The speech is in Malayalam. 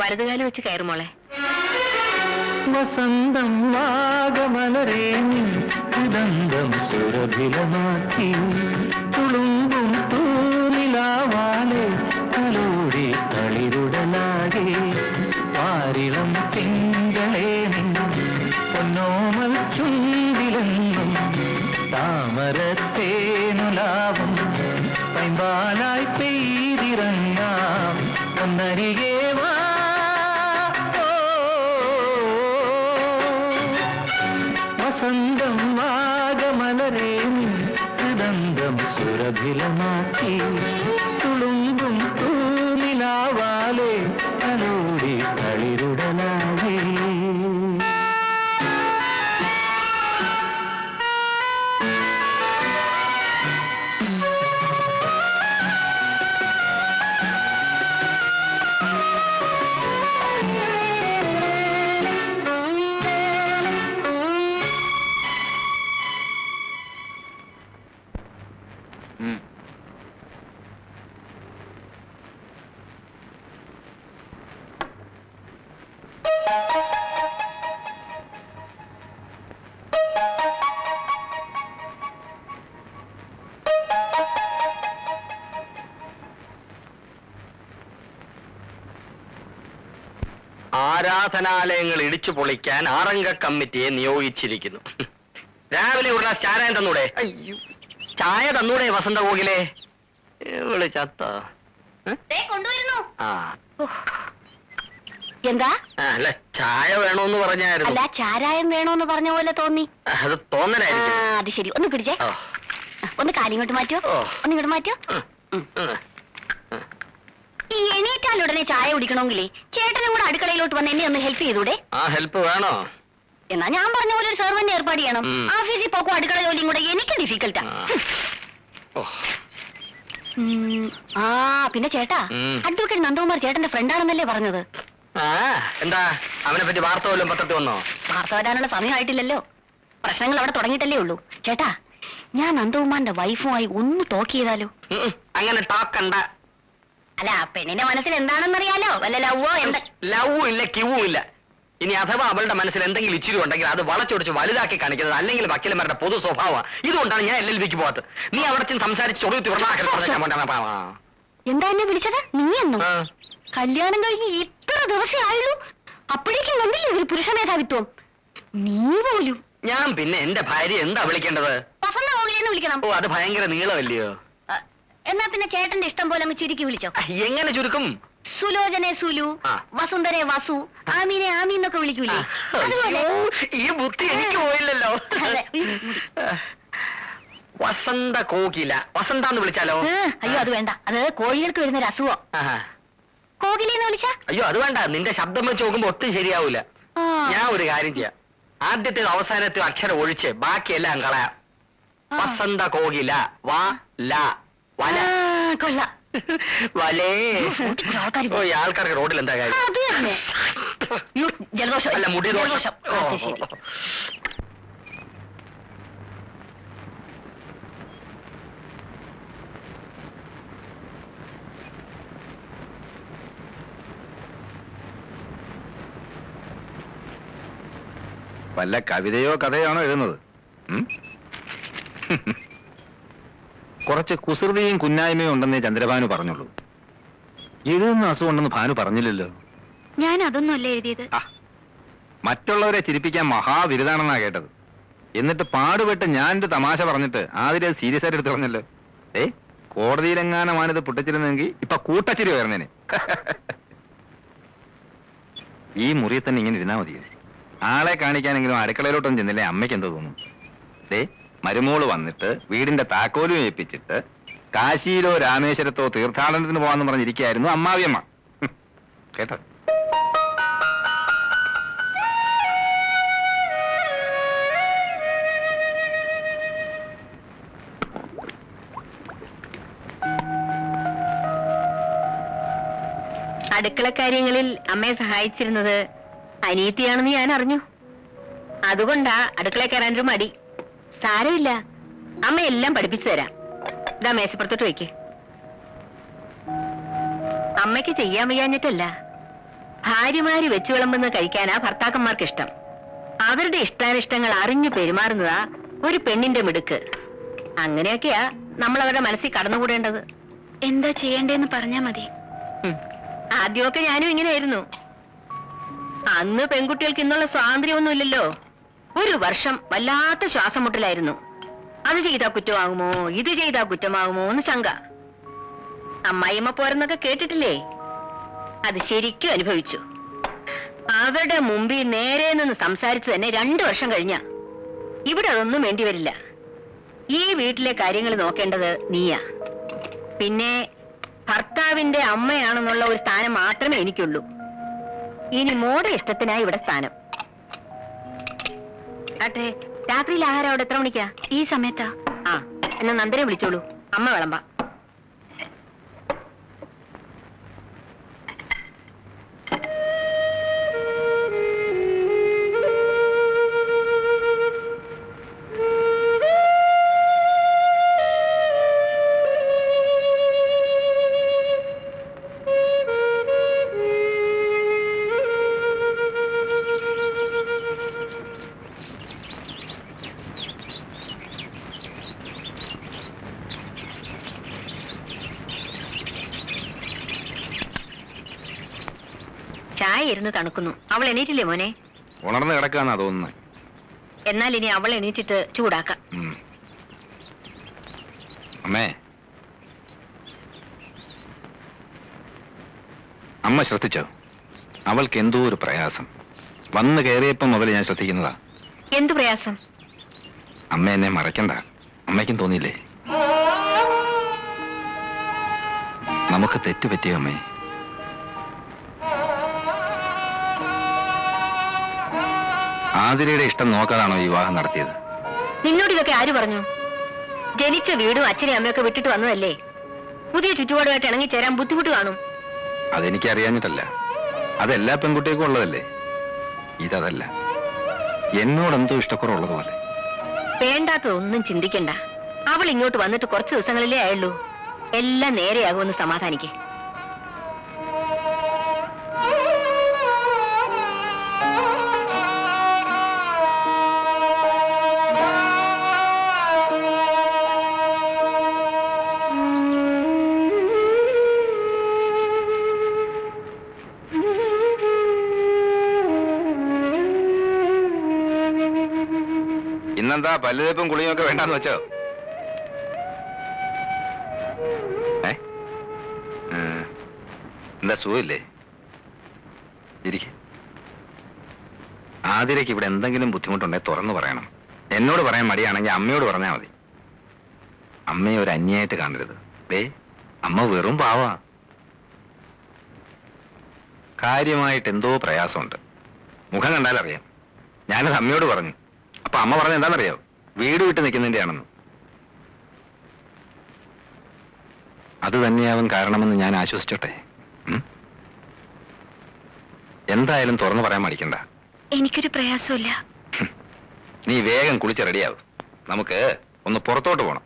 വലതുകാലം വെച്ച് കയറുമോളെ. വസന്തം വാഗമലരേദന്തം സുരഭിലമാക്കി തുളുമ്പും തൂനിലാവാലെ തലോടി തളിരുടലാകെ പാരിളം തിങ്കളേ പൊന്നോമൽ ചുണ്ടിലെന്നും താമരത്തേനുലാവും പൈമ്പാലായി പെയ്തിറങ്ങാം ഒന്നരികെ വാ. വസന്തം വാഗമലരേ ഹൃദന്തം സുരഭിലമാക്കി തുളുമ്പും തൂനിലാവാലെ തലോടി തളിരുടലാകെ. ആരാധനാലയങ്ങൾ ഇടിച്ചു പൊളിക്കാൻ 6 അംഗ കമ്മിറ്റിയെ നിയോഗിച്ചിരിക്കുന്നു. രാവിലെ ഉടനെ ചായ തന്നൂടെ? അയ്യോ, ചായ തന്നൂടെ വസന്ത കോകിലേ? ഇവള് ചത്ത. എന്താ? അല്ല, ചായ വേണോന്ന് പറഞ്ഞായിരുന്നു. അല്ല, ചാരായം വേണോന്ന് പറഞ്ഞ പോലെ തോന്നി. അത് തോന്നലായിരിക്കും. അത് ശരി, ഒന്ന് പിടിച്ചേ. ഒന്ന് കാലിങ്ങോട്ട് മാറ്റോ, ഒന്നിങ്ങോട്ട് മാറ്റോ. ഈ എണീറ്റാലുടനെ ചായ കുടിക്കണമെങ്കിലേ ചേട്ടനും കൂടെ അടുക്കളയിലോട്ട് വന്ന് എന്നെ ഒന്ന് ഹെൽപ്പ് ചെയ്തൂടെ? ആ ഹെൽപ്പ് വേണോ? എന്നാ ഞാൻ പറഞ്ഞ പോലെ ഒരു സെർവന്റ് ഏർപ്പാട് ചെയ്യണം. ഓഫീസിൽ പോക്കും അടുക്കള ജോലിയും കൂടെ എനിക്ക് ഡിഫിക്കൽട്ടാ. പിന്നെ ചേട്ടാ, അഡ്വക്കേറ്റ് നന്ദകുമാർ ചേട്ടന്റെ ഫ്രണ്ടാണെന്നല്ലേ പറഞ്ഞത്? എന്താ അവനെ പറ്റി വാർത്ത വല്ലതും പത്രത്തിൽ വന്നോ? വാർത്ത വരാനുള്ള സമയമായിട്ടില്ലല്ലോ, പ്രശ്നങ്ങൾ അവിടെ തുടങ്ങിയിട്ടല്ലേ ഉള്ളൂ. ചേട്ടാ, ഞാൻ നന്ദകുമാറിന്റെ വൈഫുമായി ഒന്ന് ടോക്ക് ചെയ്താലോ? അങ്ങനെ ടോക്കണ്ട. അല്ല, പെണ്ണിന്റെ മനസ്സിൽ എന്താണെന്നറിയാലോ, വല്ല ലവ്വോ എന്താ? ലവ്വും ഇല്ല, കിവും ഇല്ല. ഇനി അഥവാ അവളുടെ മനസ്സിൽ എന്തെങ്കിലും ഇച്ചിരി ഉണ്ടെങ്കിൽ അത് വളച്ചൊടിച്ച് വലുതാക്കി കാണിക്കുന്നത് അല്ലെങ്കിൽ വക്കീലന്മാരുടെ പൊതു സ്വഭാവമാണ്. ഇതുകൊണ്ടാണ് ഞാൻ LLBക്ക് പോകാത്തത്. നീ അവിടെ സംസാരിച്ച് എന്താ എന്നെ വിളിച്ചത്? നീ എന്നോ? കല്യാണം കഴിഞ്ഞ് ഇത്ര ദിവസം ആയുള്ളൂ, അപ്പോഴേക്കും കണ്ടില്ലേ ഒരു പുരുഷ മേധാവിത്വം? നീ പോലും. ഞാൻ പിന്നെ എന്റെ ഭാര്യ എന്താ വിളിക്കേണ്ടത്? വസന്ത കോകിലെന്ന് വിളിക്കണം. ഓ, അത് ഭയങ്കര നീളമല്ലയോ? എന്നാ പിന്നെ ചേട്ടന്റെ ഇഷ്ടം പോലെ അങ്ങ് ചുരുക്കി വിളിച്ചോ. എങ്ങനെ ചുരുക്കും? സുലോചനെ സുലു, വസുന്ധരെ വസു, ആമീനെ ആമി എന്നൊക്കെ വിളിക്കൂലേ? ഈ ബുദ്ധി എനിക്ക് പോയില്ലല്ലോ. വസന്ത കോകില, വസന്ത എന്ന് വിളിച്ചാലോ? അയ്യോ, അത് വേണ്ട, അത് കോഴികൾക്ക് വരുന്ന ഒരു അസുഖം. കോകിലെന്ന് വിളിച്ചാ? അയ്യോ, അത് വേണ്ട. നിന്റെ ശബ്ദം വെച്ച് നോക്കുമ്പോ ഒട്ടും ശരിയാവൂല. ഞാൻ ഒരു കാര്യം ചെയ്യാം, ആദ്യത്തെ അവസാനത്തെ അക്ഷരം ഒഴിച്ച് ബാക്കിയെല്ലാം കളയാം. വസന്ത കോകില, വാ ല വല. കൊള്ളാം. വലേ. ഓ, ഈ ആൾക്കാർക്ക് റോഡിൽ എന്താ കാര്യം? ജലദോഷം അല്ല, മുടി ദോഷം. വല്ല കവിതയോ കഥയാണോ എഴുതുന്നത്? കുറച്ച് കുസൃതിയും കുന്നായ്മയും ഉണ്ടെന്നേ ചന്ദ്രഭാനു പറഞ്ഞുള്ളൂ. എഴുതുന്ന അസുഖമുണ്ടെന്ന് ഭാനു പറഞ്ഞില്ലല്ലോ. ഞാൻ അതൊന്നും അല്ല എഴുതിയത്. മറ്റുള്ളവരെ ചിരിപ്പിക്കാൻ മഹാവിരുദാണെന്നാ കേട്ടത്. എന്നിട്ട് പാടുപെട്ട് ഞാനൊരു തമാശ പറഞ്ഞിട്ട് ആദ്യം അത് സീരിയസ് ആയിട്ട് എടുത്ത് പറഞ്ഞല്ലോ. കോടതിയിലെങ്ങാനമാണിത് പൊട്ടിച്ചിരുന്നെങ്കിൽ ഇപ്പൊ കൂട്ടച്ചിരി വരുന്നേനെ. ഈ മുറിയിൽ തന്നെ ഇങ്ങനെ ഇരുന്നാ മതിയോ? ആളെ കാണിക്കാനെങ്കിലും അടുക്കളയിലോട്ടൊന്നും ചെന്നില്ലേ അമ്മയ്ക്ക് എന്തോ തോന്നും. മരുമോള് വന്നിട്ട് വീടിന്റെ താക്കോലും ഏൽപ്പിച്ചിട്ട് കാശിയിലോ രാമേശ്വരത്തോ തീർത്ഥാടനത്തിന് പോവാന്ന് പറഞ്ഞിരിക്കുകയായിരുന്നു അമ്മാവിയമ്മ. കേട്ടോ? അടുക്കള കാര്യങ്ങളിൽ അമ്മയെ സഹായിച്ചിരുന്നത് അനിയത്തിയാണെന്ന് ഞാൻ അറിഞ്ഞു. അതുകൊണ്ടാ അടുക്കള കയറാനൊരു മടി. സാരമില്ല, അമ്മ എല്ലാം പഠിപ്പിച്ചു തരാം. ഇതാ മേശപ്പുറത്തോട്ട് വയ്ക്ക്. അമ്മയ്ക്ക് ചെയ്യാൻ വയ്യാഞ്ഞിട്ടല്ല, ഭാര്യമാര് വെച്ചു വിളമ്പുന്നത് കഴിക്കാനാ ഭർത്താക്കന്മാർക്ക് ഇഷ്ടം. അവരുടെ ഇഷ്ടാനിഷ്ടങ്ങൾ അറിഞ്ഞു പെരുമാറുന്നതാ ഒരു പെണ്ണിന്റെ മിടുക്ക്. അങ്ങനെയൊക്കെയാ നമ്മൾ അവരുടെ മനസ്സിൽ കടന്നുകൂടേണ്ടത്. എന്താ ചെയ്യേണ്ടതെന്ന് പറഞ്ഞാ മതി. ആദ്യമൊക്കെ ഞാനും ഇങ്ങനെയായിരുന്നു. അന്ന് പെൺകുട്ടികൾക്ക് ഇന്നുള്ള സ്വാതന്ത്ര്യമൊന്നുമില്ലല്ലോ. ഒരു വർഷം വല്ലാത്ത ശ്വാസം മുട്ടലായിരുന്നു. അത് ചെയ്താ കുറ്റമാകുമോ, ഇത് ചെയ്താ കുറ്റമാകുമോ എന്ന് ശങ്ക. അമ്മായിമ്മ പോരെന്നൊക്കെ കേട്ടിട്ടില്ലേ? അത് ശരിക്കും അനുഭവിച്ചു. അവരുടെ മുമ്പിൽ നേരെ നിന്ന് സംസാരിച്ചു തന്നെ 2 വർഷം കഴിഞ്ഞ. ഇവിടെ അതൊന്നും വേണ്ടി വരില്ല. ഈ വീട്ടിലെ കാര്യങ്ങൾ നോക്കേണ്ടത് നീയാ. പിന്നെ ഭർത്താവിന്റെ അമ്മയാണെന്നുള്ള ഒരു സ്ഥാനം മാത്രമേ എനിക്കുള്ളൂ. ഇനി മോടെ ഇഷ്ടത്തിനായി ഇവിടെ സ്ഥാനം. ആട്ടെ, രാത്രിയിൽ ആഹാരം അവിടെ എത്ര മണിക്കാ? ഈ സമയത്താ. ആ, എന്നാ നന്ദനെ വിളിച്ചോളൂ, അമ്മ വിളമ്പാ. ചായ ഇരുന്ന് തണുക്കുന്നു. അവൾ എണീറ്റില്ലേ മോനെ? ഉണർന്ന് കിടക്കാന്നാ തോന്നുന്നത്. എന്നാൽ ഇനി അവൾ എണീറ്റിട്ട് ചൂടാക്കാം. അമ്മേ, അമ്മ ശ്രദ്ധിച്ചോ? അവൾക്ക് എന്തോ ഒരു പ്രയാസം. വന്ന് കയറിയപ്പം മുതൽ ഞാൻ ശ്രദ്ധിക്കുന്നതാ. എന്തു പ്രയാസം? അമ്മ എന്നെ മറക്കണ്ട. അമ്മയ്ക്കും തോന്നിയില്ലേ? നമുക്ക് തെറ്റുപറ്റിയോ അമ്മേ? ആതിരയുടെ ഇഷ്ടം നോക്കാതാണോ വിവാഹം നടത്തിയത്? നിന്നോട് ഇതൊക്കെ ആര് പറഞ്ഞു? ജനിച്ച വീടും അച്ഛനെയും അമ്മയൊക്കെ വിട്ടിട്ട് വന്നതല്ലേ. പുതിയ ചുറ്റുപാടുമായിട്ട് ഇണങ്ങിച്ചേരാൻ ബുദ്ധിമുട്ട് കാണും. അതെനിക്ക് അറിയാഞ്ഞിട്ടല്ല. അതെല്ലാ പെൺകുട്ടികൾക്കും ഉള്ളതല്ലേ. ഇതല്ല, എന്നോടെന്തോ ഇഷ്ടക്കുറവുള്ളതുപോലെ. വേണ്ടാത്തതൊന്നും ചിന്തിക്കണ്ട. അവൾ ഇങ്ങോട്ട് വന്നിട്ട് കുറച്ച് ദിവസങ്ങളിലേ ആയുള്ളൂ. എല്ലാം നേരെയാകുമെന്ന് സമാധാനിക്ക്. ഇന്നെന്താ പല്ലുതേപ്പും കുളിയും ഒക്കെ വേണ്ടാന്ന് വെച്ചോ? എന്താ സുഖമില്ലേ? ഇരിക്കെ. ആതിരയ്ക്ക് ഇവിടെ എന്തെങ്കിലും ബുദ്ധിമുട്ടുണ്ടെങ്കിൽ തുറന്നു പറയണം. എന്നോട് പറയാൻ മടിയാണെങ്കിൽ അമ്മയോട് പറഞ്ഞാൽ മതി. അമ്മയെ ഒരു അന്യായിട്ട് കാണരുത്. അമ്മ വെറും പാവാ. കാര്യമായിട്ട് എന്തോ പ്രയാസമുണ്ട്. മുഖം കണ്ടാലറിയാം. ഞാനത് അമ്മയോട് പറഞ്ഞു. അപ്പൊ അമ്മ പറഞ്ഞ എന്താണെന്നറിയാവോ? വീട് വിട്ട് നിൽക്കുന്നതിന്റെ ആണെന്ന്. അത് തന്നെയാവും കാരണമെന്ന് ഞാൻ ആശ്വസിച്ചോട്ടെ. എന്തായാലും തുറന്നു പറയാൻ മടിക്കണ്ട. എനിക്കൊരു പ്രയാസമില്ല. നീ വേഗം കുളിച്ച് റെഡിയാവും. നമുക്ക് ഒന്ന് പുറത്തോട്ട് പോണം.